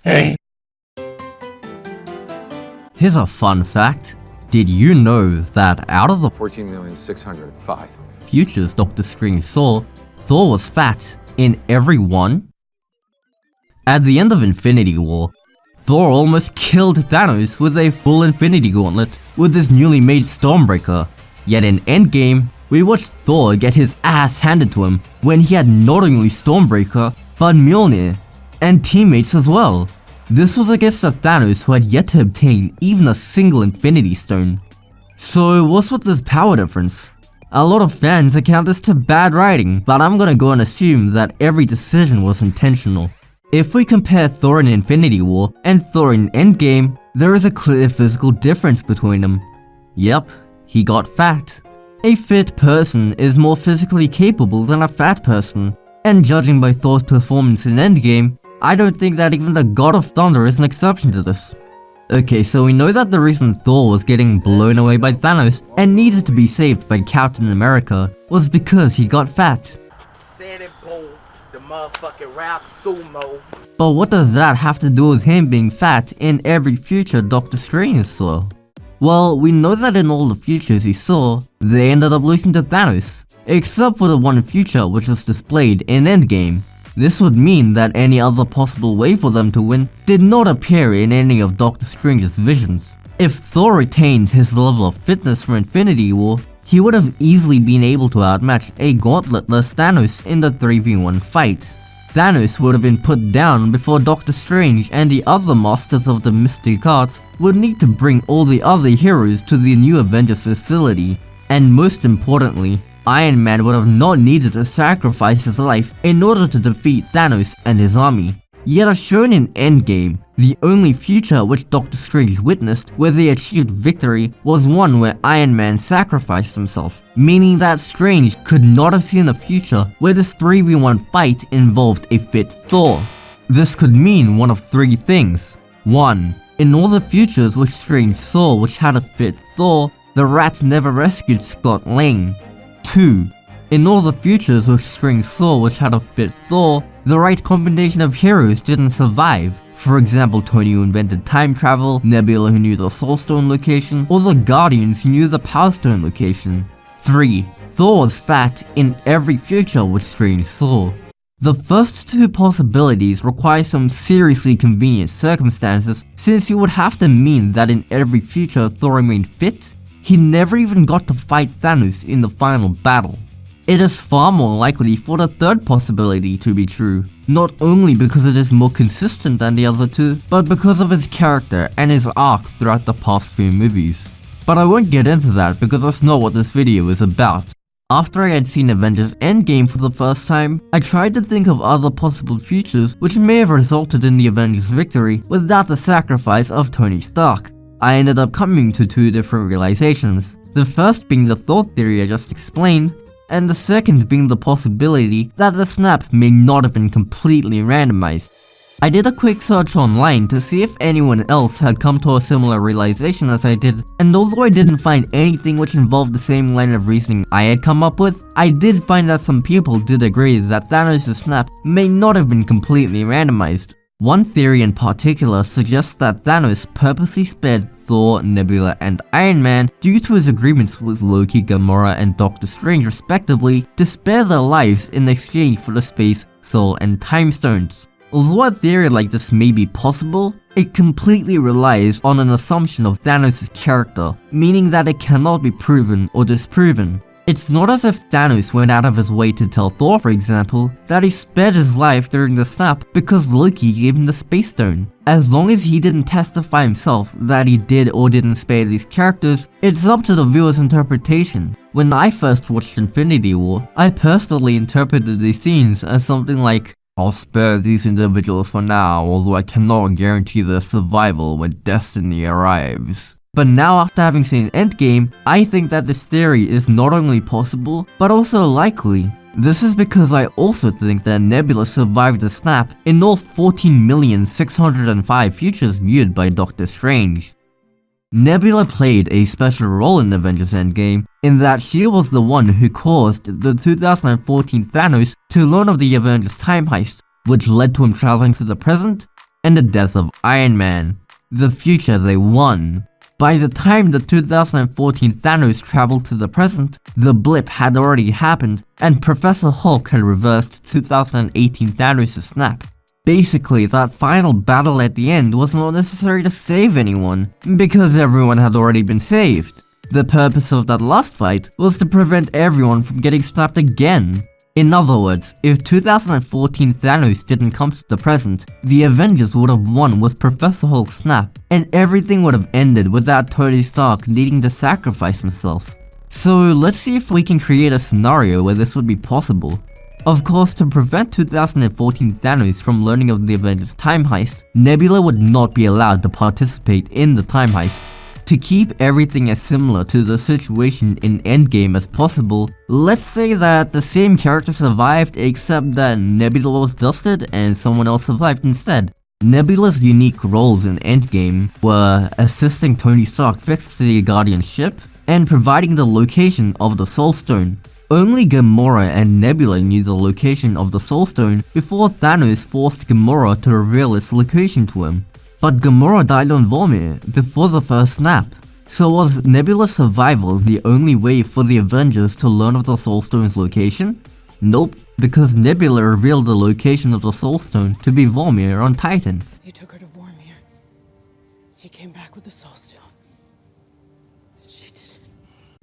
Hey. Here's a fun fact. Did you know that out of the 14,605,000 futures Doctor Strange saw, Thor was fat in every one? At the end of Infinity War, Thor almost killed Thanos with a full Infinity Gauntlet with his newly made Stormbreaker. Yet in Endgame, we watched Thor get his ass handed to him when he had not only Stormbreaker, but Mjolnir, and teammates as well. This was against a Thanos who had yet to obtain even a single Infinity Stone. So what's with this power difference? A lot of fans account this to bad writing, but I'm gonna go and assume that every decision was intentional. If we compare Thor in Infinity War and Thor in Endgame, there is a clear physical difference between them. Yep, he got fat. A fit person is more physically capable than a fat person, and judging by Thor's performance in Endgame, I don't think that even the God of Thunder is an exception to this. Okay, so we know that the reason Thor was getting blown away by Thanos and needed to be saved by Captain America was because he got fat. The motherfucking rap sumo. But what does that have to do with him being fat in every future Doctor Strange saw? Well, we know that in all the futures he saw, they ended up losing to Thanos, except for the one future which is displayed in Endgame. This would mean that any other possible way for them to win did not appear in any of Doctor Strange's visions. If Thor retained his level of fitness for Infinity War, he would have easily been able to outmatch a gauntletless Thanos in the 3v1 fight. Thanos would have been put down before Doctor Strange and the other masters of the mystic arts would need to bring all the other heroes to the new Avengers facility. And most importantly, Iron Man would have not needed to sacrifice his life in order to defeat Thanos and his army. Yet as shown in Endgame, the only future which Doctor Strange witnessed where they achieved victory was one where Iron Man sacrificed himself, meaning that Strange could not have seen a future where this 3v1 fight involved a fit Thor. This could mean one of three things. 1. In all the futures which Strange saw which had a fit Thor, the Rat never rescued Scott Lang. 2. In all the futures which Strange saw which had a fit Thor, the right combination of heroes didn't survive. For example, Tony who invented time travel, Nebula who knew the Soul Stone location, or the Guardians who knew the Power Stone location. 3. Thor was fat in every future which Strange saw. The first two possibilities require some seriously convenient circumstances, since it would have to mean that in every future Thor remained fit. He never even got to fight Thanos in the final battle. It is far more likely for the third possibility to be true, not only because it is more consistent than the other two, but because of his character and his arc throughout the past few movies. But I won't get into that because that's not what this video is about. After I had seen Avengers Endgame for the first time, I tried to think of other possible futures which may have resulted in the Avengers' victory without the sacrifice of Tony Stark. I ended up coming to two different realizations, the first being the Thor theory I just explained, and the second being the possibility that the snap may not have been completely randomized. I did a quick search online to see if anyone else had come to a similar realization as I did, and although I didn't find anything which involved the same line of reasoning I had come up with, I did find that some people did agree that Thanos' snap may not have been completely randomized. One theory in particular suggests that Thanos purposely spared Thor, Nebula, and Iron Man due to his agreements with Loki, Gamora, and Doctor Strange respectively to spare their lives in exchange for the Space, Soul, and Time Stones. Although a theory like this may be possible, it completely relies on an assumption of Thanos' character, meaning that it cannot be proven or disproven. It's not as if Thanos went out of his way to tell Thor, for example, that he spared his life during the snap because Loki gave him the Space Stone. As long as he didn't testify himself that he did or didn't spare these characters, it's up to the viewer's interpretation. When I first watched Infinity War, I personally interpreted these scenes as something like, I'll spare these individuals for now, although I cannot guarantee their survival when destiny arrives. But now after having seen Endgame, I think that this theory is not only possible, but also likely. This is because I also think that Nebula survived the snap in all 14,605,000 futures viewed by Doctor Strange. Nebula played a special role in Avengers Endgame in that she was the one who caused the 2014 Thanos to learn of the Avengers time heist, which led to him traveling to the present and the death of Iron Man. The future they won. By the time the 2014 Thanos traveled to the present, the blip had already happened and Professor Hulk had reversed 2018 Thanos' snap. Basically, that final battle at the end was not necessary to save anyone, because everyone had already been saved. The purpose of that last fight was to prevent everyone from getting snapped again. In other words, if 2014 Thanos didn't come to the present, the Avengers would have won with Professor Hulk's snap, and everything would have ended without Tony Stark needing to sacrifice himself. So let's see if we can create a scenario where this would be possible. Of course, to prevent 2014 Thanos from learning of the Avengers time heist, Nebula would not be allowed to participate in the time heist. To keep everything as similar to the situation in Endgame as possible, let's say that the same character survived except that Nebula was dusted and someone else survived instead. Nebula's unique roles in Endgame were assisting Tony Stark fix the Guardian ship and providing the location of the Soul Stone. Only Gamora and Nebula knew the location of the Soul Stone before Thanos forced Gamora to reveal its location to him. But Gamora died on Vormir before the first snap. So was Nebula's survival the only way for the Avengers to learn of the Soul Stone's location? Nope, because Nebula revealed the location of the Soul Stone to be Vormir on Titan. He took her to Vormir. He came back with the Soul Stone. But she didn't.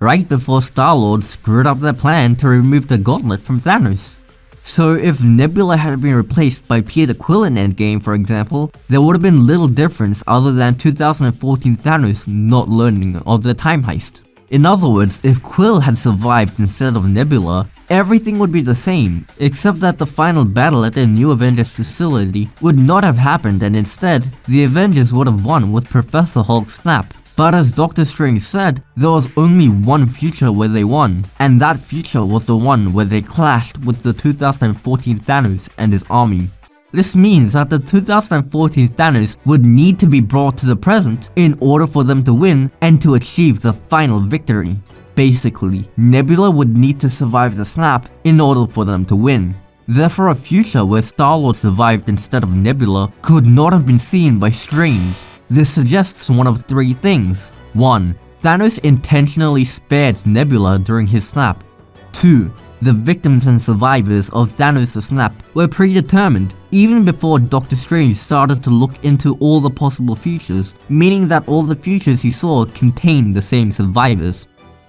Right before Star-Lord screwed up their plan to remove the gauntlet from Thanos. So if Nebula had been replaced by Peter Quill in Endgame, for example, there would have been little difference other than 2014 Thanos not learning of the time heist. In other words, if Quill had survived instead of Nebula, everything would be the same, except that the final battle at the New Avengers facility would not have happened and instead, the Avengers would have won with Professor Hulk's snap. But as Doctor Strange said, there was only one future where they won, and that future was the one where they clashed with the 2014 Thanos and his army. This means that the 2014 Thanos would need to be brought to the present in order for them to win and to achieve the final victory. Basically, Nebula would need to survive the snap in order for them to win. Therefore, a future where Star-Lord survived instead of Nebula could not have been seen by Strange. This suggests one of three things. 1. Thanos intentionally spared Nebula during his snap. 2. The victims and survivors of Thanos' snap were predetermined even before Doctor Strange started to look into all the possible futures, meaning that all the futures he saw contained the same survivors.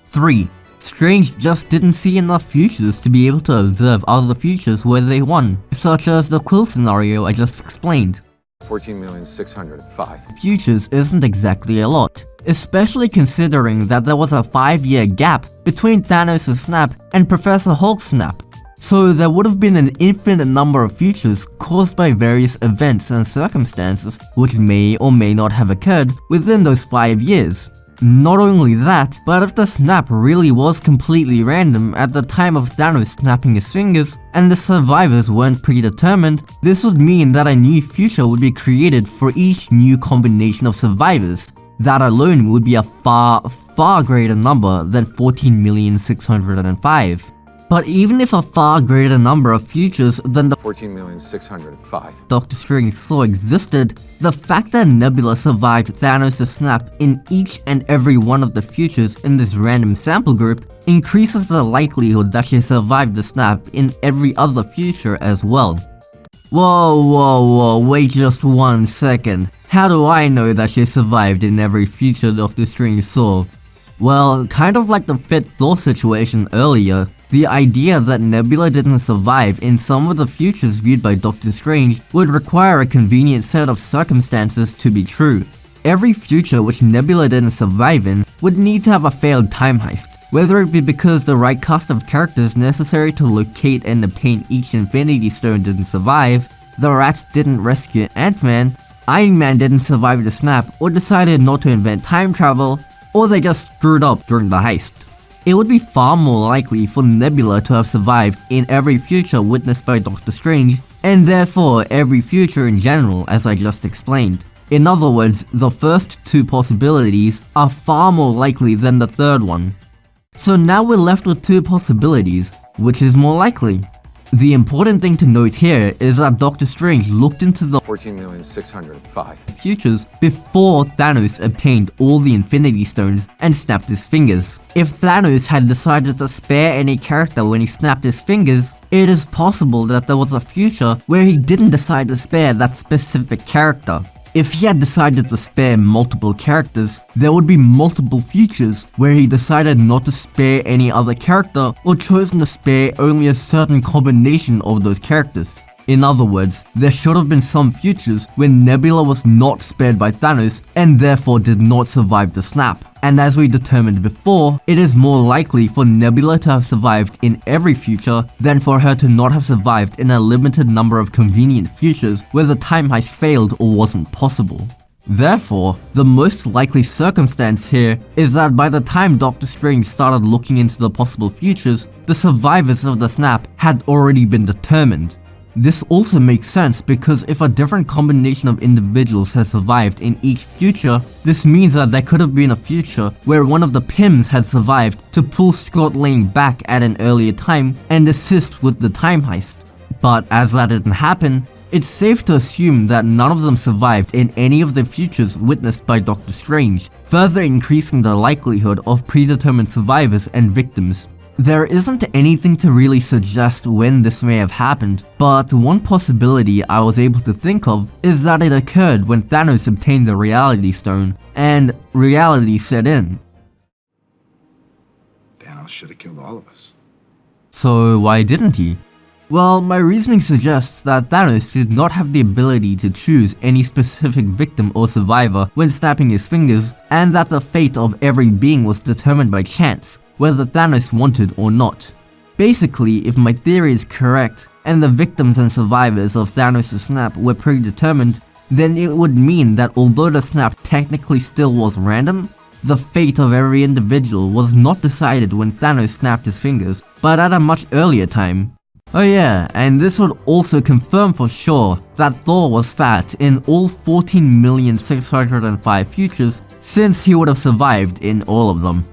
3. Strange just didn't see enough futures to be able to observe other futures where they won, such as the Quill scenario I just explained. 14,605. Futures isn't exactly a lot, especially considering that there was a 5-year gap between Thanos' snap and Professor Hulk's snap. So there would have been an infinite number of futures caused by various events and circumstances which may or may not have occurred within those 5 years. Not only that, but if the snap really was completely random at the time of Thanos snapping his fingers, and the survivors weren't predetermined, this would mean that a new future would be created for each new combination of survivors. That alone would be a far greater number than 14,605. But even if a far greater number of futures than the 14,605. Doctor Strange saw existed, the fact that Nebula survived Thanos' snap in each and every one of the futures in this random sample group increases the likelihood that she survived the snap in every other future as well. Whoa, wait just 1 second. How do I know that she survived in every future Doctor Strange saw? Well, kind of like the Fit Thor situation earlier, the idea that Nebula didn't survive in some of the futures viewed by Doctor Strange would require a convenient set of circumstances to be true. Every future which Nebula didn't survive in would need to have a failed time heist, whether it be because the right cast of characters necessary to locate and obtain each Infinity Stone didn't survive, the Rats didn't rescue Ant-Man, Iron Man didn't survive the snap or decided not to invent time travel, or they just screwed up during the heist. It would be far more likely for Nebula to have survived in every future witnessed by Doctor Strange, and therefore every future in general, as I just explained. In other words, the first two possibilities are far more likely than the third one. So now we're left with two possibilities. Which is more likely? The important thing to note here is that Doctor Strange looked into the 14,605. futures before Thanos obtained all the Infinity Stones and snapped his fingers. If Thanos had decided to spare any character when he snapped his fingers, it is possible that there was a future where he didn't decide to spare that specific character. If he had decided to spare multiple characters, there would be multiple futures where he decided not to spare any other character or chosen to spare only a certain combination of those characters. In other words, there should have been some futures when Nebula was not spared by Thanos and therefore did not survive the snap. And as we determined before, it is more likely for Nebula to have survived in every future than for her to not have survived in a limited number of convenient futures where the time heist failed or wasn't possible. Therefore, the most likely circumstance here is that by the time Doctor Strange started looking into the possible futures, the survivors of the snap had already been determined. This also makes sense because if a different combination of individuals has survived in each future, this means that there could have been a future where one of the Pyms had survived to pull Scott Lang back at an earlier time and assist with the time heist. But as that didn't happen, it's safe to assume that none of them survived in any of the futures witnessed by Doctor Strange, further increasing the likelihood of predetermined survivors and victims. There isn't anything to really suggest when this may have happened, but one possibility I was able to think of is that it occurred when Thanos obtained the Reality Stone, and reality set in. Thanos should have killed all of us. So why didn't he? Well, my reasoning suggests that Thanos did not have the ability to choose any specific victim or survivor when snapping his fingers, and that the fate of every being was determined by chance, whether Thanos wanted or not. Basically, if my theory is correct, and the victims and survivors of Thanos' snap were predetermined, then it would mean that although the snap technically still was random, the fate of every individual was not decided when Thanos snapped his fingers, but at a much earlier time. Oh yeah, and this would also confirm for sure that Thor was fat in all 14,605 futures, since he would have survived in all of them.